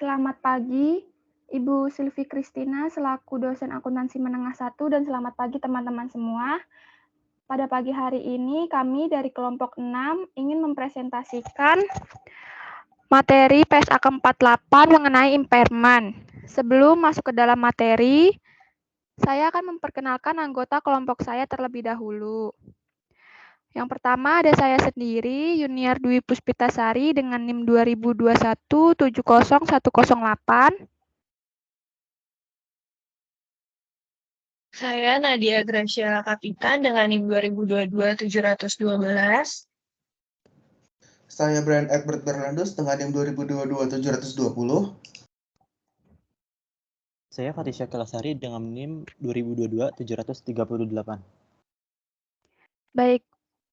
Selamat pagi, Ibu Silvi Kristina selaku dosen akuntansi menengah 1 dan selamat pagi teman-teman semua. Pada pagi hari ini kami dari kelompok 6 ingin mempresentasikan materi PSAK 48 mengenai impairment. Sebelum masuk ke dalam materi, saya akan memperkenalkan anggota kelompok saya terlebih dahulu. Yang pertama ada saya sendiri, Yuniar Dwi Puspitasari dengan NIM 2021 70108. Saya Nadia Graciela Kapitan dengan NIM 2022-712. Saya Brian Edward Bernardus dengan NIM 2022-720. Saya Fatisha Kelasari dengan NIM 2022-738. Baik,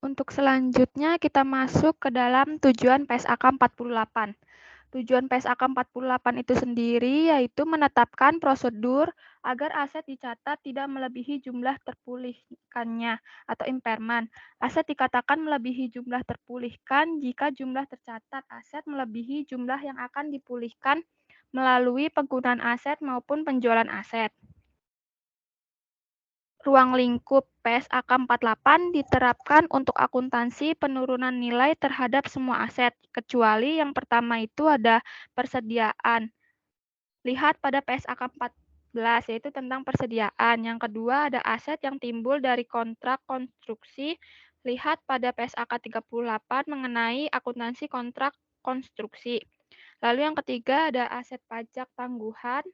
untuk selanjutnya kita masuk ke dalam tujuan PSAK 48. Tujuan PSAK 48 itu sendiri yaitu menetapkan prosedur agar aset dicatat tidak melebihi jumlah terpulihkannya atau impairment. Aset dikatakan melebihi jumlah terpulihkan jika jumlah tercatat aset melebihi jumlah yang akan dipulihkan melalui penggunaan aset maupun penjualan aset. Ruang lingkup PSAK 48 diterapkan untuk akuntansi penurunan nilai terhadap semua aset, kecuali yang pertama itu ada persediaan. Lihat pada PSAK 14, yaitu tentang persediaan. Yang kedua ada aset yang timbul dari kontrak konstruksi. Lihat pada PSAK 38 mengenai akuntansi kontrak konstruksi. Lalu yang ketiga ada aset pajak tangguhan.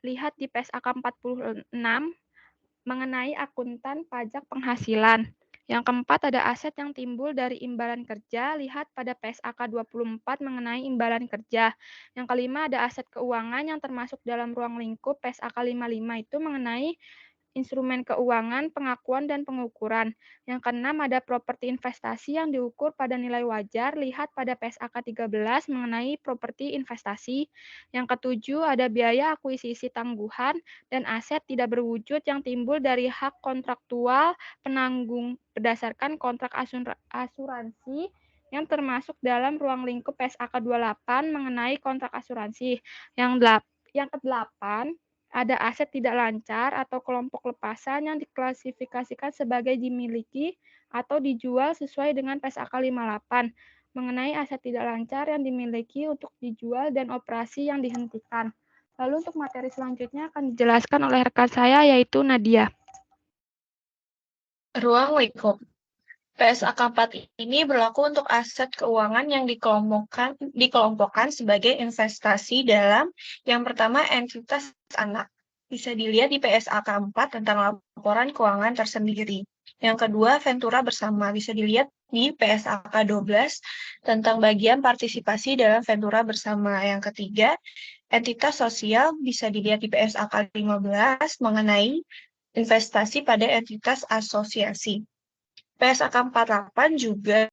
Lihat di PSAK 46 mengenai akuntan pajak penghasilan. Yang keempat ada aset yang timbul dari imbalan kerja, lihat pada PSAK 24 mengenai imbalan kerja. Yang kelima ada aset keuangan yang termasuk dalam ruang lingkup PSAK 55 itu mengenai instrumen keuangan, pengakuan, dan pengukuran. Yang keenam ada properti investasi yang diukur pada nilai wajar, lihat pada PSAK 13 mengenai properti investasi. Yang ketujuh ada biaya akuisisi tangguhan dan aset tidak berwujud yang timbul dari hak kontraktual penanggung berdasarkan kontrak asuransi yang termasuk dalam ruang lingkup PSAK 28 mengenai kontrak asuransi. Yang kedelapan ada aset tidak lancar atau kelompok lepasan yang diklasifikasikan sebagai dimiliki atau dijual sesuai dengan PSAK 58 mengenai aset tidak lancar yang dimiliki untuk dijual dan operasi yang dihentikan. Lalu untuk materi selanjutnya akan dijelaskan oleh rekan saya yaitu Nadia. Ruang lingkup. PSAK 4 ini berlaku untuk aset keuangan yang dikelompokkan sebagai investasi dalam yang pertama entitas anak. Bisa dilihat di PSAK 4 tentang laporan keuangan tersendiri. Yang kedua, ventura bersama. Bisa dilihat di PSAK 12 tentang bagian partisipasi dalam ventura bersama. Yang ketiga, entitas sosial. Bisa dilihat di PSAK 15 mengenai investasi pada entitas asosiasi. PSAK 48 juga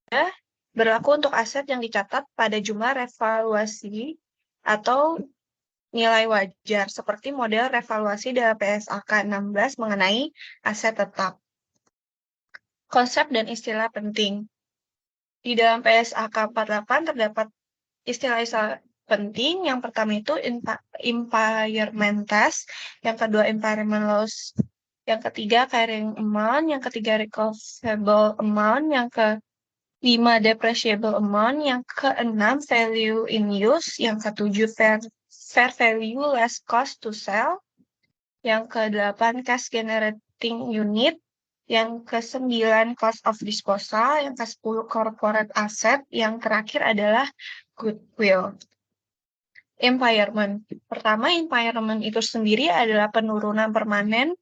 berlaku untuk aset yang dicatat pada jumlah revaluasi atau nilai wajar, seperti model revaluasi dalam PSAK 16 mengenai aset tetap. Konsep dan istilah penting. Di dalam PSAK 48 terdapat istilah-istilah penting. Yang pertama itu impairment test, yang kedua impairment loss, yang ketiga carrying amount, yang ketiga recoverable amount, yang kelima depreciable amount, yang keenam value in use, yang ketujuh fair value less cost to sell, yang kedelapan cash generating unit, yang ke-9 cost of disposal, yang ke-10 corporate asset, yang terakhir adalah goodwill. Impairment. Pertama, impairment itu sendiri adalah penurunan permanen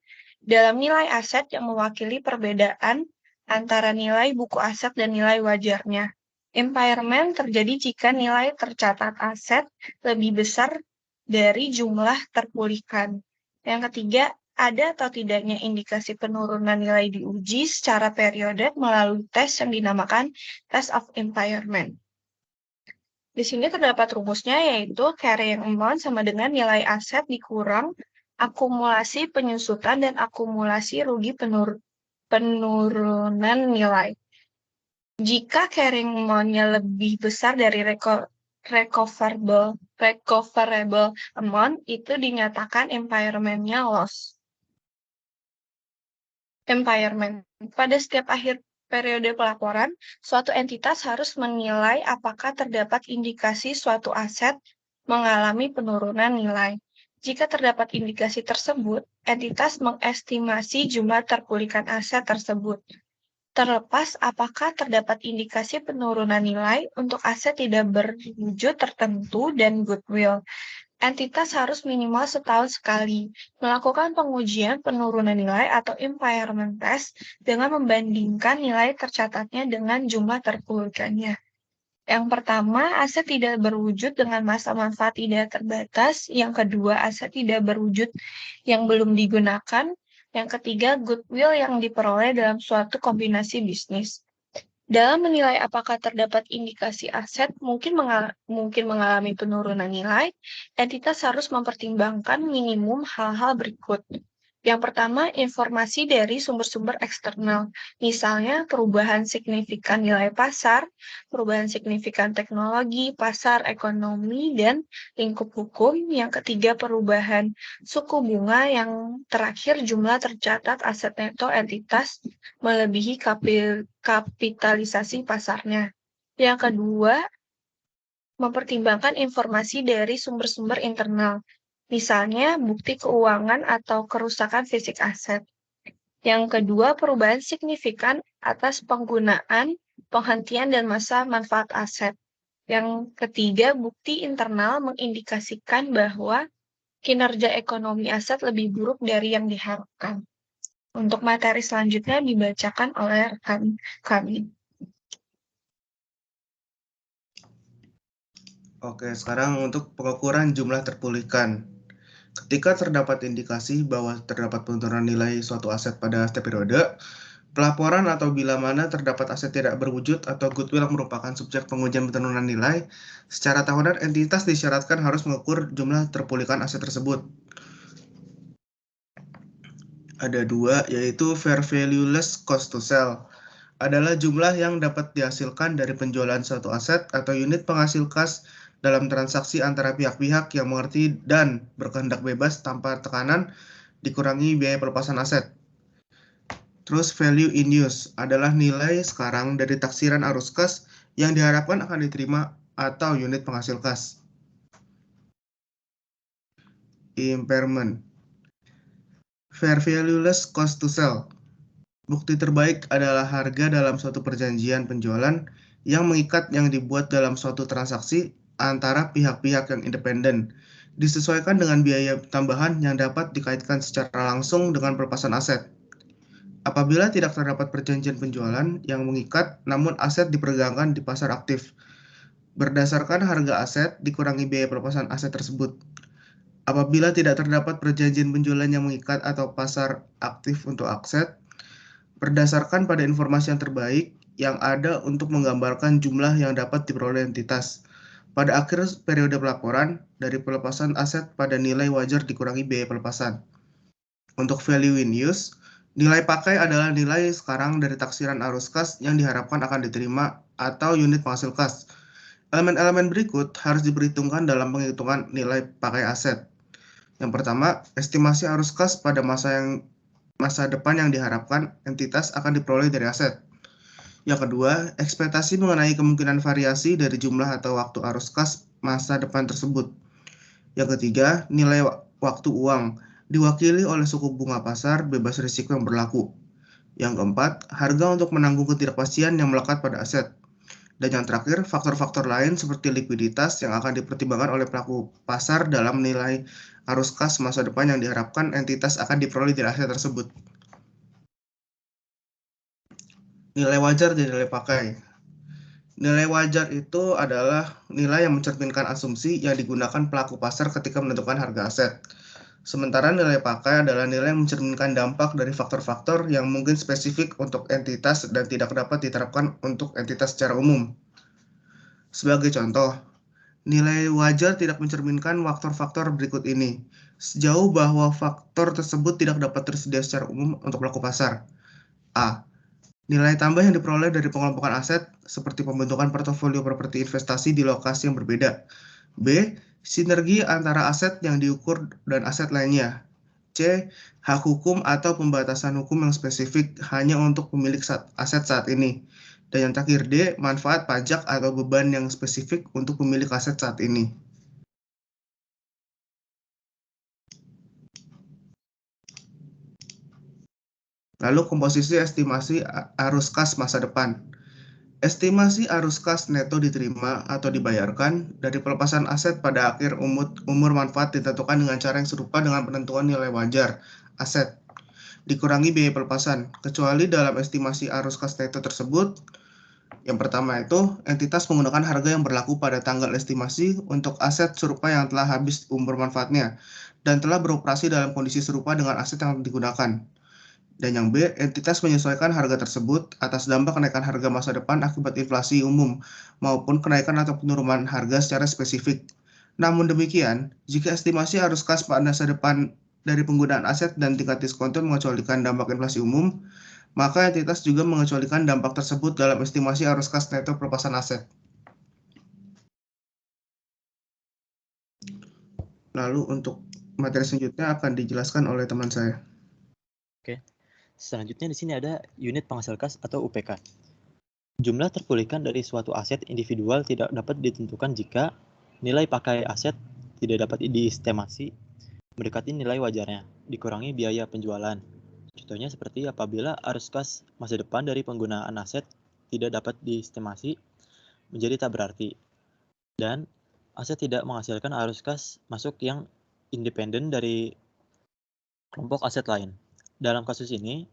dalam nilai aset yang mewakili perbedaan antara nilai buku aset dan nilai wajarnya. Impairment terjadi jika nilai tercatat aset lebih besar dari jumlah terpulihkan. Yang ketiga, ada atau tidaknya indikasi penurunan nilai diuji secara periodik melalui tes yang dinamakan test of impairment. Di sini terdapat rumusnya, yaitu carrying amount sama dengan nilai aset dikurang akumulasi penyusutan dan akumulasi rugi penurunan nilai. Jika carrying amount-nya lebih besar dari recoverable amount itu dinyatakan impairment-nya loss. Impairment. Pada setiap akhir periode pelaporan, suatu entitas harus menilai apakah terdapat indikasi suatu aset mengalami penurunan nilai. Jika terdapat indikasi tersebut, entitas mengestimasi jumlah terpulihkan aset tersebut. Terlepas apakah terdapat indikasi penurunan nilai untuk aset tidak berwujud tertentu dan goodwill, entitas harus minimal setahun sekali melakukan pengujian penurunan nilai atau impairment test dengan membandingkan nilai tercatatnya dengan jumlah terpulihkannya. Yang pertama, aset tidak berwujud dengan masa manfaat tidak terbatas. Yang kedua, aset tidak berwujud yang belum digunakan. Yang ketiga, goodwill yang diperoleh dalam suatu kombinasi bisnis. Dalam menilai apakah terdapat indikasi aset mungkin mengalami penurunan nilai, entitas harus mempertimbangkan minimum hal-hal berikut. Yang pertama, informasi dari sumber-sumber eksternal, misalnya perubahan signifikan nilai pasar, perubahan signifikan teknologi, pasar, ekonomi, dan lingkup hukum. Yang ketiga, perubahan suku bunga. Yang terakhir, jumlah tercatat aset neto entitas melebihi kapitalisasi pasarnya. Yang kedua, mempertimbangkan informasi dari sumber-sumber internal, misalnya bukti keuangan atau kerusakan fisik aset. Yang kedua, perubahan signifikan atas penggunaan, penghentian, dan masa manfaat aset. Yang ketiga, bukti internal mengindikasikan bahwa kinerja ekonomi aset lebih buruk dari yang diharapkan. Untuk materi selanjutnya dibacakan oleh rekan kami. Oke, sekarang untuk pengukuran jumlah terpulihkan. Ketika terdapat indikasi bahwa terdapat penurunan nilai suatu aset pada setiap periode, pelaporan atau bila mana terdapat aset tidak berwujud atau goodwill merupakan subjek pengujian penurunan nilai, secara tahunan entitas disyaratkan harus mengukur jumlah terpulihkan aset tersebut. Ada dua, yaitu fair value less cost to sell. Adalah jumlah yang dapat dihasilkan dari penjualan suatu aset atau unit penghasil kas dalam transaksi antara pihak-pihak yang mengerti dan berkehendak bebas tanpa tekanan, dikurangi biaya pelepasan aset. Terus value in use adalah nilai sekarang dari taksiran arus kas yang diharapkan akan diterima atau unit penghasil kas. Impairment. Fair value less cost to sell. Bukti terbaik adalah harga dalam suatu perjanjian penjualan yang mengikat yang dibuat dalam suatu transaksi antara pihak-pihak yang independen, disesuaikan dengan biaya tambahan yang dapat dikaitkan secara langsung dengan pelepasan aset. Apabila tidak terdapat perjanjian penjualan yang mengikat, namun aset diperdagangkan di pasar aktif, berdasarkan harga aset dikurangi biaya pelepasan aset tersebut. Apabila tidak terdapat perjanjian penjualan yang mengikat atau pasar aktif untuk aset, berdasarkan pada informasi yang terbaik yang ada untuk menggambarkan jumlah yang dapat diperoleh entitas. Pada akhir periode pelaporan, dari pelepasan aset pada nilai wajar dikurangi biaya pelepasan. Untuk value in use, nilai pakai adalah nilai sekarang dari taksiran arus kas yang diharapkan akan diterima atau unit penghasil kas. Elemen-elemen berikut harus diperhitungkan dalam penghitungan nilai pakai aset. Yang pertama, estimasi arus kas pada masa depan yang diharapkan entitas akan diperoleh dari aset. Yang kedua, ekspektasi mengenai kemungkinan variasi dari jumlah atau waktu arus kas masa depan tersebut. Yang ketiga, nilai waktu uang diwakili oleh suku bunga pasar bebas risiko yang berlaku. Yang keempat, harga untuk menanggung ketidakpastian yang melekat pada aset. Dan yang terakhir, faktor-faktor lain seperti likuiditas yang akan dipertimbangkan oleh pelaku pasar dalam nilai arus kas masa depan yang diharapkan entitas akan diperoleh dari aset tersebut. Nilai wajar dan nilai pakai. Nilai wajar itu adalah nilai yang mencerminkan asumsi yang digunakan pelaku pasar ketika menentukan harga aset. Sementara nilai pakai adalah nilai yang mencerminkan dampak dari faktor-faktor yang mungkin spesifik untuk entitas dan tidak dapat diterapkan untuk entitas secara umum. Sebagai contoh, nilai wajar tidak mencerminkan faktor-faktor berikut ini, sejauh bahwa faktor tersebut tidak dapat tersedia secara umum untuk pelaku pasar. A. Nilai tambah yang diperoleh dari pengelompokan aset seperti pembentukan portofolio properti investasi di lokasi yang berbeda. B. Sinergi antara aset yang diukur dan aset lainnya. C. Hak hukum atau pembatasan hukum yang spesifik hanya untuk pemilik aset saat ini. Dan yang terakhir D. Manfaat pajak atau beban yang spesifik untuk pemilik aset saat ini. Lalu komposisi estimasi arus kas masa depan. Estimasi arus kas neto diterima atau dibayarkan dari pelepasan aset pada akhir umur manfaat ditentukan dengan cara yang serupa dengan penentuan nilai wajar aset dikurangi biaya pelepasan, kecuali dalam estimasi arus kas neto tersebut. Yang pertama itu, entitas menggunakan harga yang berlaku pada tanggal estimasi untuk aset serupa yang telah habis umur manfaatnya dan telah beroperasi dalam kondisi serupa dengan aset yang digunakan. Dan yang B, entitas menyesuaikan harga tersebut atas dampak kenaikan harga masa depan akibat inflasi umum maupun kenaikan atau penurunan harga secara spesifik. Namun demikian, jika estimasi arus kas pada masa depan dari penggunaan aset dan tingkat diskonto mengecualikan dampak inflasi umum, maka entitas juga mengecualikan dampak tersebut dalam estimasi arus kas neto pelepasan aset. Lalu untuk materi selanjutnya akan dijelaskan oleh teman saya. Oke. Selanjutnya di sini ada unit penghasil kas atau UPK. Jumlah terpulihkan dari suatu aset individual tidak dapat ditentukan jika nilai pakai aset tidak dapat diestimasi mendekati nilai wajarnya, dikurangi biaya penjualan. Contohnya seperti apabila arus kas masa depan dari penggunaan aset tidak dapat diestimasi menjadi tak berarti, dan aset tidak menghasilkan arus kas masuk yang independen dari kelompok aset lain. Dalam kasus ini,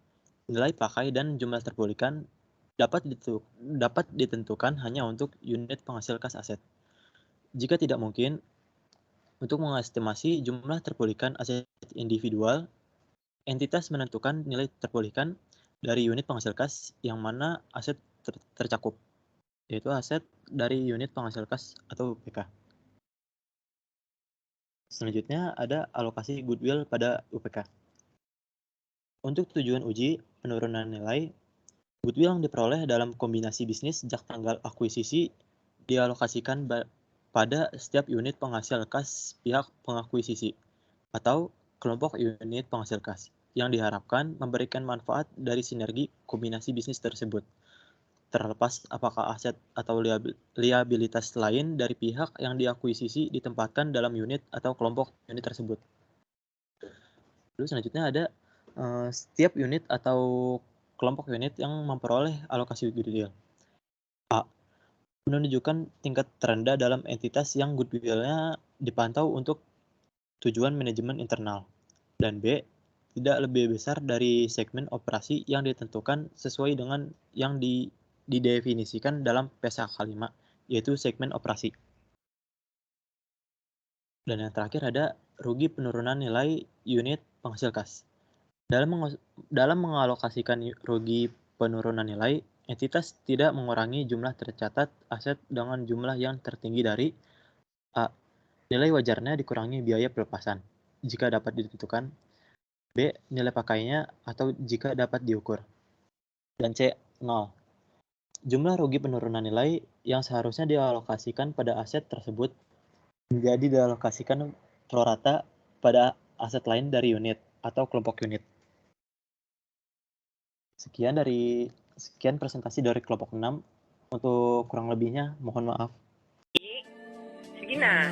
nilai pakai dan jumlah terpulihkan dapat ditentukan hanya untuk unit penghasil kas aset. Jika tidak mungkin untuk mengestimasi jumlah terpulihkan aset individual, entitas menentukan nilai terpulihkan dari unit penghasil kas yang mana aset tercakup, yaitu aset dari unit penghasil kas atau UPK. Selanjutnya ada alokasi goodwill pada UPK. Untuk tujuan uji penurunan nilai, goodwill yang diperoleh dalam kombinasi bisnis sejak tanggal akuisisi dialokasikan pada setiap unit penghasil kas pihak pengakuisisi atau kelompok unit penghasil kas yang diharapkan memberikan manfaat dari sinergi kombinasi bisnis tersebut, terlepas apakah aset atau liabilitas lain dari pihak yang diakuisisi ditempatkan dalam unit atau kelompok unit tersebut. Lalu selanjutnya ada setiap unit atau kelompok unit yang memperoleh alokasi goodwill. A. Menunjukkan tingkat terendah dalam entitas yang goodwill-nya dipantau untuk tujuan manajemen internal. Dan B. Tidak lebih besar dari segmen operasi yang ditentukan sesuai dengan yang didefinisikan dalam PSAK 5, yaitu segmen operasi. Dan yang terakhir ada rugi penurunan nilai unit penghasil kas. Dalam mengalokasikan rugi penurunan nilai, entitas tidak mengurangi jumlah tercatat aset dengan jumlah yang tertinggi dari A. Nilai wajarnya dikurangi biaya pelepasan, jika dapat ditentukan. B. Nilai pakainya atau jika dapat diukur. Dan C. 0. Jumlah rugi penurunan nilai yang seharusnya dialokasikan pada aset tersebut menjadi dialokasikan prorata pada aset lain dari unit atau kelompok unit. Sekian presentasi dari kelompok 6. Untuk kurang lebihnya mohon maaf. Segina.